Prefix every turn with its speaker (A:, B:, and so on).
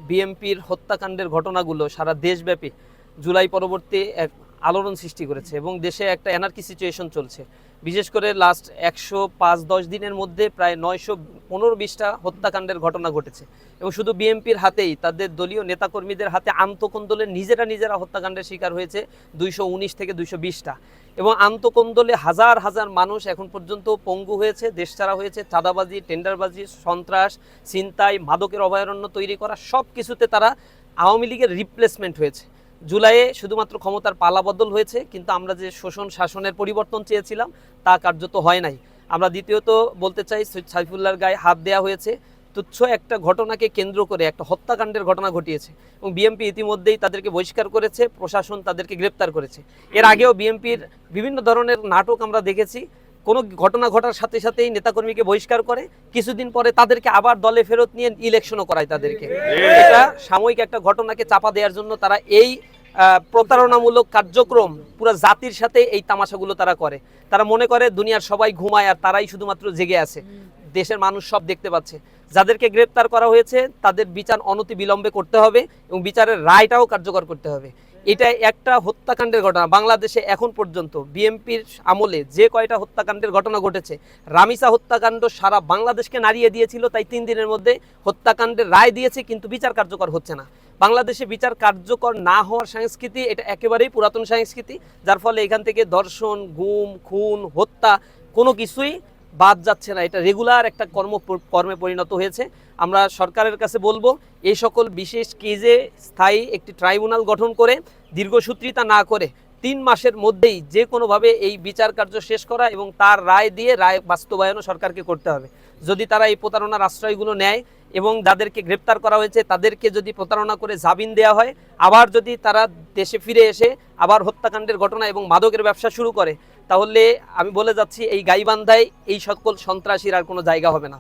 A: বিএনপির হত্যাকাণ্ডের ঘটনাগুলো সারা দেশব্যাপী জুলাই পরবর্তী এক আলোড়ন সৃষ্টি করেছে এবং দেশে একটা এনার্কি সিচুয়েশন চলছে। বিশেষ করে লাস্ট 105-10 দিনের মধ্যে প্রায় 915-20টা হত্যাকাণ্ডের ঘটনা ঘটেছে এবং শুধু বিএনপির হাতেই তাদের দলীয় নেতাকর্মীদের হাতে আন্তঃকন্দলে নিজেরা হত্যাকাণ্ডের শিকার হয়েছে 219 থেকে 220টা এবং আন্তঃকন্দলে হাজার হাজার মানুষ এখন পর্যন্ত পঙ্গু হয়েছে, দেশছাড়া হয়েছে। চাঁদাবাজি, টেন্ডারবাজি, সন্ত্রাস, ছিনতাই, মাদকের অভয়ারণ্য তৈরি করা সব কিছুতে তারা আওয়ামী লীগের রিপ্লেসমেন্ট হয়েছে। জুলাইয়ে শুধুমাত্র ক্ষমতার পালাবদল হয়েছে, কিন্তু আমরা যে শোষণ শাসনের পরিবর্তন চেয়েছিলাম তা কার্যত হয় নাই। আমরা দ্বিতীয়ত বলতে চাই, সাইফুল্লাহর গায়ে হাত দেওয়া হয়েছে, তুচ্ছ একটা ঘটনাকে কেন্দ্র করে একটা হত্যাকাণ্ডের ঘটনা ঘটিয়েছে এবং বিএনপি ইতিমধ্যেই তাদেরকে বহিষ্কার করেছে, প্রশাসন তাদেরকে গ্রেপ্তার করেছে। এর আগেও বিএনপির বিভিন্ন ধরনের নাটক আমরা দেখেছি, কোনো ঘটনা ঘটার সাথে সাথেই নেতাকর্মীকে বহিষ্কার করে, কিছুদিন পরে তাদেরকে আবার দলে ফেরত নিয়ে ইলেকশনও করায় তাদেরকে। এটা সাময়িক একটা ঘটনাকে চাপা দেওয়ার জন্য তারা এই প্রতারণামূলক কার্যক্রম পুরো জাতির সাথে এই তামাশাগুলো তারা করে। তারা মনে করে দুনিয়ার সবাই ঘুমায় আর তারাই শুধুমাত্র জেগে আছে, দেশের মানুষ সব দেখতে পাচ্ছে। যাদেরকে গ্রেপ্তার করা হয়েছে তাদের বিচার অনতি বিলম্বে করতে হবে এবং বিচারের রায়টাও কার্যকর করতে হবে। এটা একটা হত্যাকাণ্ডের ঘটনা। বাংলাদেশে এখন পর্যন্ত বিএনপির আমলে যে কয়টা হত্যাকাণ্ডের ঘটনা ঘটেছে, রামিসা হত্যাকাণ্ড সারা বাংলাদেশকে নাড়িয়ে দিয়েছিল, তাই 3 দিনের মধ্যে হত্যাকাণ্ডের রায় দিয়েছে, কিন্তু বিচার কার্যকর হচ্ছে না। বাংলাদেশে বিচার কার্যকর না হওয়ার সংস্কৃতি এটা একেবারেই পুরাতন সংস্কৃতি, যার ফলে এখান থেকে ধর্ষণ, গুম, খুন, হত্যা কোনো কিছুই বাদ যাচ্ছে না। এটা রেগুলার একটা কর্মে পরিণত হয়েছে। আমরা সরকারের কাছে বলবো, এই সকল বিশেষ কেজে স্থায়ী একটি ট্রাইব্যুনাল গঠন করে দীর্ঘসূত্রিতা না করে 3 মাসের মধ্যেই যে কোনোভাবে এই বিচার কার্য শেষ করা এবং তার রায় দিয়ে রায় বাস্তবায়নও সরকারকে করতে হবে। যদি তারা এই প্রতারণার আশ্রয়গুলো নেয় এবং যাদেরকে গ্রেপ্তার করা হয়েছে তাদেরকে যদি প্রতারণা করে জামিন দেওয়া হয়, আবার যদি তারা দেশে ফিরে এসে আবার হত্যাকাণ্ডের ঘটনা এবং মাদকের ব্যবসা শুরু করে, তাহলে আমি বলে যাচ্ছি এই গাইবান্ধায় এই সকল সন্ত্রাসীর আর কোনো জায়গা হবে না।